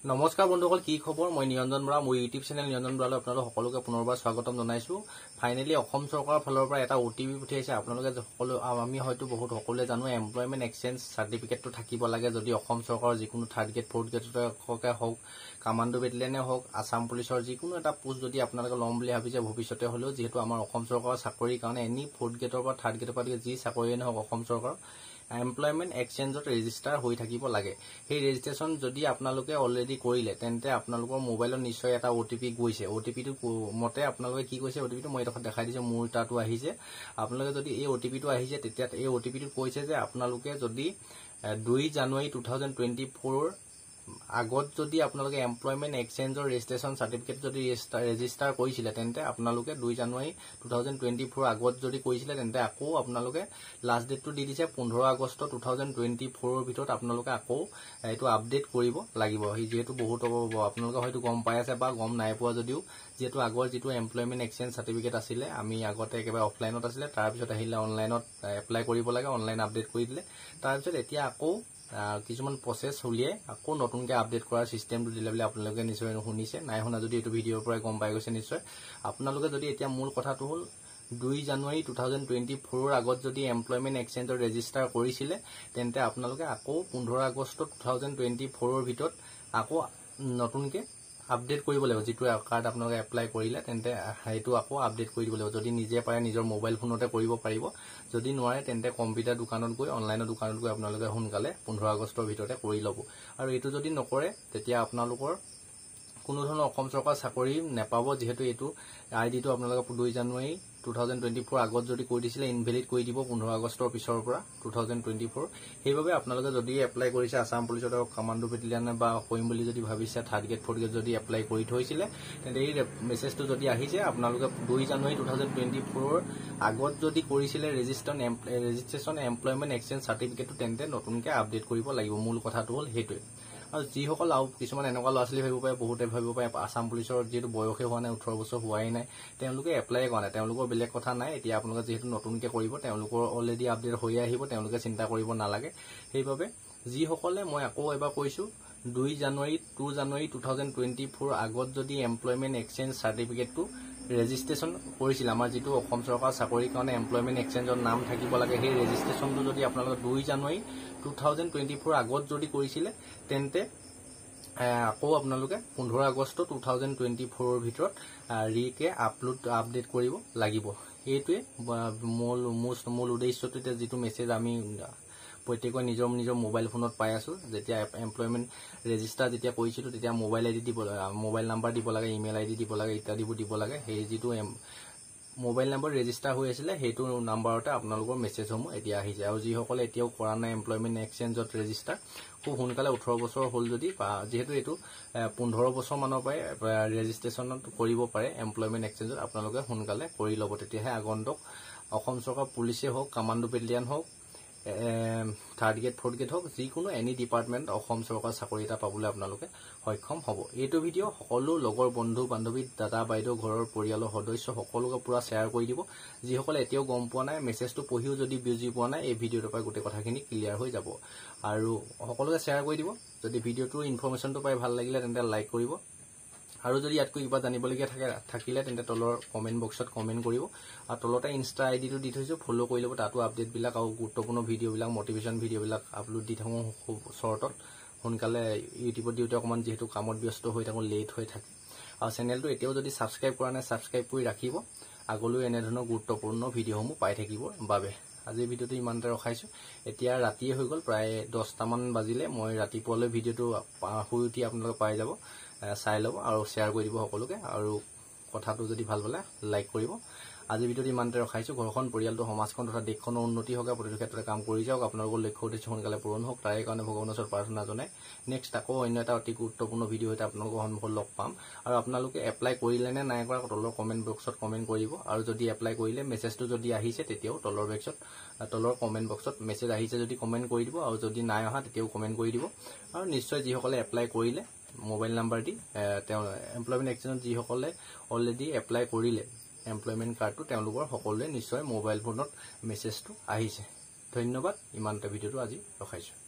নমস্কাৰ বন্ধুসকল, কি খবৰ? মই নিৰঞ্জন বৰা, মোৰ ইউটিউব চেনেল নিৰঞ্জন বৰালৈ আপোনালোক সকলোকে পুনৰবাৰ স্বাগতম জনাইছো। ফাইনেলি অসম চৰকাৰৰ ফালৰ পৰা এটা OTP পঠিয়াইছে। আপোনালোকে সকলো আমি হয়তো বহুত সকলোৱে জানো এমপ্লয়মেণ্ট এক্সচেঞ্জ চাৰ্টিফিকেটটো থাকিব লাগে যদি অসম চৰকাৰৰ যিকোনো থাৰ্ড গ্ৰেড ফ'ৰ্থ গ্ৰেডতে হওক, কামাণ্ডো বেটেলিয়নে হওক, আছাম পুলিচৰ যিকোনো এটা পোষ্ট যদি আপোনালোকে ল'ম বুলি ভাবিছে ভৱিষ্যতে হ'লেও, যিহেতু আমাৰ অসম চৰকাৰৰ চাকৰিৰ কাৰণে এনি ফ'ৰ্থ গ্ৰেডৰ পৰা থাৰ্ড গ্ৰেডৰ পৰা যি চাকৰিয়ে নহওক অসম চৰকাৰৰ এমপ্লয়মেণ্ট এক্সচেঞ্জত ৰেজিষ্টাৰ হৈ থাকিব লাগে। সেই ৰেজিষ্ট্ৰেশ্যন যদি আপোনালোকে অলৰেডি কৰিলে তেন্তে আপোনালোকৰ মোবাইলত নিশ্চয় এটা OTP গৈছে। OTPটো মতে আপোনালোকে কি কৈছে, OTPটো মই এডোখৰত দেখাই দিছোঁ, মোৰ তাতো আহিছে। আপোনালোকে যদি এই OTPটো আহিছে তেতিয়া এই OTPটো কৈছে যে আপোনালোকে যদি 2 জানুৱাৰী 2024 আগত যদি আপোনালোকে এমপ্লয়মেণ্ট এক্সচেঞ্জৰ ৰেজিষ্ট্ৰেশ্যন চাৰ্টিফিকেট যদি ৰেজিষ্টাৰ কৰিছিলে তেন্তে আপোনালোকে 2 জানুৱাৰী 2024 আগত যদি কৰিছিলে তেন্তে আকৌ আপোনালোকে লাষ্ট ডেটটো দি দিছে 15 আগষ্ট 2024 ভিতৰত আপোনালোকে আকৌ এইটো আপডেট কৰিব লাগিব। যিহেতু বহুত আপোনালোকে হয়তো গম পাই আছে বা গম নাই পোৱা যদিও, যিহেতু আগৰ যিটো এমপ্লয়মেণ্ট এক্সচেঞ্জ চাৰ্টিফিকেট আছিলে আমি আগতে একেবাৰে অফলাইনত আছিলে, তাৰপিছত আহিলে অনলাইনত এপ্লাই কৰিব লাগে, অনলাইন আপডেট কৰি দিলে, তাৰপিছত এতিয়া আকৌ কিছুমান প্ৰচেছ উলিয়াই আকৌ নতুনকৈ আপডেট কৰাৰ চিষ্টেমটো দিলে বুলি আপোনালোকে নিশ্চয় শুনিছে। নাই শুনা যদি এইটো ভিডিঅ'ৰ পৰাই গম পাই গৈছে নিশ্চয়। আপোনালোকে যদি এতিয়া মূল কথাটো হ'ল 2 জানুৱাৰী 2024 আগত যদি এমপ্লয়মেণ্ট এক্সচেঞ্জৰ ৰেজিষ্টাৰ কৰিছিলে তেন্তে আপোনালোকে আকৌ 15 আগষ্ট 2024 ভিতৰত আকৌ নতুনকৈ আপডেট কৰিব লাগিব। যিটো কাৰ্ড আপোনালোকে এপ্লাই কৰিলে তেন্তে সেইটো আকৌ আপডেট কৰি দিব লাগিব। যদি নিজে পাৰে নিজৰ মোবাইল ফোনতে কৰিব পাৰিব, যদি নোৱাৰে তেন্তে কম্পিউটাৰ দোকানত গৈ অনলাইনৰ দোকানত গৈ আপোনালোকে সোনকালে 15 আগষ্টৰ ভিতৰতে কৰি ল'ব। আৰু এইটো যদি নকৰে তেতিয়া আপোনালোকৰ কোনো ধৰণৰ অসম চৰকাৰ চাকৰি নাপাব, যিহেতু এইটো আইডিটো আপোনালোকে 2 জানুৱাৰী 2024 আগত যদি কৰি দিছিলে ইনভেলিড কৰি দিব 15 আগষ্টৰ পিছৰ পৰা 2024। সেইবাবে আপোনালোকে যদি এপ্লাই কৰিছে আছাম পুলিচত হওক, কামাণ্ডো বেটেলিয়নে বা কৰিম বুলি যদি ভাবিছে, থাৰ্ড গ্ৰেড ফ'ৰ্থ গ্ৰেড যদি এপ্লাই কৰি থৈছিলে তেন্তে এই মেছেজটো যদি আহিছে আপোনালোকে 2 জানুৱাৰী 2024 আগত যদি কৰিছিলে ৰেজিষ্ট্ৰেশ্যন এমপ্লয়মেণ্ট এক্সচেঞ্জ চাৰ্টিফিকেটটো তেন্তে নতুনকৈ আপডেট কৰিব লাগিব। মূল কথাটো হ'ল সেইটোৱে। আৰু যিসকল আৰু কিছুমান এনেকুৱা ল'ৰা ছোৱালী ভাবিব পাৰে, বহুতে ভাবিব পাৰে আছাম পুলিচৰ যিহেতু বয়সে হোৱা নাই, 18 বছৰ হোৱাই নাই, তেওঁলোকে এপ্লাই কৰা নাই, তেওঁলোকৰ বেলেগ কথা নাই। এতিয়া আপোনালোকে যিহেতু নতুনকৈ কৰিব, তেওঁলোকৰ অলৰেডি আপডেট হৈ আহিব, তেওঁলোকে চিন্তা কৰিব নালাগে। সেইবাবে যিসকলে, মই আকৌ এবাৰ কৈছোঁ, 2 জানুৱাৰী 2024 আগত যদি এমপ্লয়মেণ্ট এক্সচেঞ্জ চাৰ্টিফিকেটটো ৰেজিষ্ট্ৰেশ্যন কৰিছিলে, আমাৰ যিটো অসম চৰকাৰৰ চাকৰিৰ কাৰণে এমপ্লয়মেণ্ট এক্সচেঞ্জৰ নাম থাকিব লাগে, সেই ৰেজিষ্ট্ৰেশ্যনটো যদি আপোনালোকে 2 জানুৱাৰী 2024 আগত যদি কৰিছিলে তেন্তে আকৌ আপোনালোকে 15 আগষ্ট 2024 ভিতৰত ৰিকে আপডেট কৰিব লাগিব। এইটোৱে মূল উদ্দেশ্যটো। এতিয়া যিটো মেছেজ আমি প্ৰত্যেকৰে নিজৰ নিজৰ মোবাইল ফোনত পাই আছোঁ, যেতিয়া এমপ্লয়মেণ্ট ৰেজিষ্টাৰ যেতিয়া কৰিছিলোঁ তেতিয়া মোবাইল ID দিব লাগে, মোবাইল নাম্বাৰ দিব লাগে, ইমেইল ID দিব লাগে, ইত্যাদিবোৰ দিব লাগে। সেই যিটো মোবাইল নম্বৰ ৰেজিষ্টাৰ হৈ আছিলে সেইটো নাম্বাৰতে আপোনালোকৰ মেছেজসমূহ এতিয়া আহিছে। আৰু যিসকলে এতিয়াও কৰা নাই এমপ্লয়মেণ্ট এক্সচেঞ্জত ৰেজিষ্টাৰ, খুব সোনকালে 18 বছৰ হ'ল যদি, যিহেতু এইটো 15 বছৰ মানৰ পৰাই ৰেজিষ্ট্ৰেশ্যনত কৰিব পাৰে এমপ্লয়মেণ্ট এক্সচেঞ্জত, আপোনালোকে সোনকালে কৰি ল'ব। তেতিয়াহে আগন্তুক অসম চৰকাৰ পুলিচে হওক, কামাণ্ডো বেটেলিয়ন হওক, থাৰ্ড গ্ৰেড ফ'ৰ্থ গ্ৰেড হওক, যিকোনো এনি ডিপাৰ্টমেণ্ট অসম চৰকাৰ চাকৰি এটা পাবলৈ আপোনালোকে সক্ষম হ'ব। এইটো ভিডিঅ' সকলো লগৰ বন্ধু বান্ধৱী, দাদা বাইদেউ, ঘৰৰ পৰিয়ালৰ সদস্য সকলোকে পূৰা শ্বেয়াৰ কৰি দিব। যিসকলে এতিয়াও গম পোৱা নাই, মেছেজটো পঢ়িও যদি বুজি পোৱা নাই, এই ভিডিঅ'টোৰ পৰা গোটেই কথাখিনি ক্লিয়াৰ হৈ যাব। আৰু সকলোকে শ্বেয়াৰ কৰি দিব। যদি ভিডিঅ'টোৰ ইনফৰমেশ্যনটো পাই ভাল লাগিলে তেন্তে লাইক কৰিব। আৰু যদি ইয়াতকৈ কিবা জানিবলগীয়া থাকিলে তেন্তে তলৰ কমেণ্ট বক্সত কমেণ্ট কৰিব। আৰু তলতে ইনষ্টা IDটো দি থৈছোঁ, ফ'ল' কৰি ল'ব। তাতো আপডেটবিলাক আৰু গুৰুত্বপূৰ্ণ ভিডিঅ'বিলাক, মটিভেশ্যন ভিডিঅ'বিলাক আপলোড দি থাকোঁ খুব শ্বৰ্টত। সোনকালে ইউটিউবত দিওঁতে অকণমান যিহেতু কামত ব্যস্ত হৈ থাকোঁ, লেট হৈ থাকে। আৰু চেনেলটো এতিয়াও যদি ছাবস্ক্ৰাইব কৰা নাই, ছাবস্ক্ৰাইব কৰি ৰাখিব, আগলৈ এনেধৰণৰ গুৰুত্বপূৰ্ণ ভিডিঅ'সমূহ পাই থাকিবৰ বাবে। আজিৰ ভিডিঅ'টো ইমানতে ৰখাইছোঁ। এতিয়া ৰাতিয়ে হৈ গ'ল, প্ৰায় 10টামান বাজিলে। মই ৰাতিপুৱালৈ ভিডিঅ'টো শুই উঠি আপোনালোকে পাই যাব, চাই ল'ব আৰু শ্বেয়াৰ কৰি দিব সকলোকে। আৰু কথাটো যদি ভাল পালে লাইক কৰিব। আজিৰ ভিডিঅ'টো ইমানতে ৰখাইছোঁ। ঘৰখন, পৰিয়ালটো, সমাজখন তথা দেশখনৰ উন্নতি হওক, প্ৰতিটো ক্ষেত্ৰতে কাম কৰি যাওক, আপোনালোকৰ লক্ষ্য উদ্দেশ্য সোনকালে পূৰণ হওক, তাৰে কাৰণে ভগৱানৰ ওচৰত প্ৰাৰ্থনা জনাই নেক্সট আকৌ অন্য এটা অতি গুৰুত্বপূৰ্ণ ভিডিঅ' সৈতে আপোনালোকৰ সন্মুখত লগ পাম। আৰু আপোনালোকে এপ্লাই কৰিলে নে নাই কৰা তলৰ কমেণ্ট বক্সত কমেণ্ট কৰিব। আৰু যদি এপ্লাই কৰিলে মেছেজটো যদি আহিছে তেতিয়াও তলৰ কমেণ্ট বক্সত মেছেজ আহিছে যদি কমেণ্ট কৰি দিব। আৰু যদি নাই অহা তেতিয়াও কমেণ্ট কৰি দিব। আৰু নিশ্চয় যিসকলে এপ্লাই কৰিলে মোবাইল নাম্বাৰ দি, তেওঁ এমপ্লয়মেণ্ট এক্সচেঞ্জত যিসকলে অলৰেডি এপ্লাই কৰিলে এমপ্লয়মেণ্ট কাৰ্ডটো, তেওঁলোকৰ সকলোৱে নিশ্চয় মোবাইল ফোনত মেছেজটো আহিছে। ধন্যবাদ। ইমানতে ভিডিঅ'টো আজি ৰখাইছোঁ।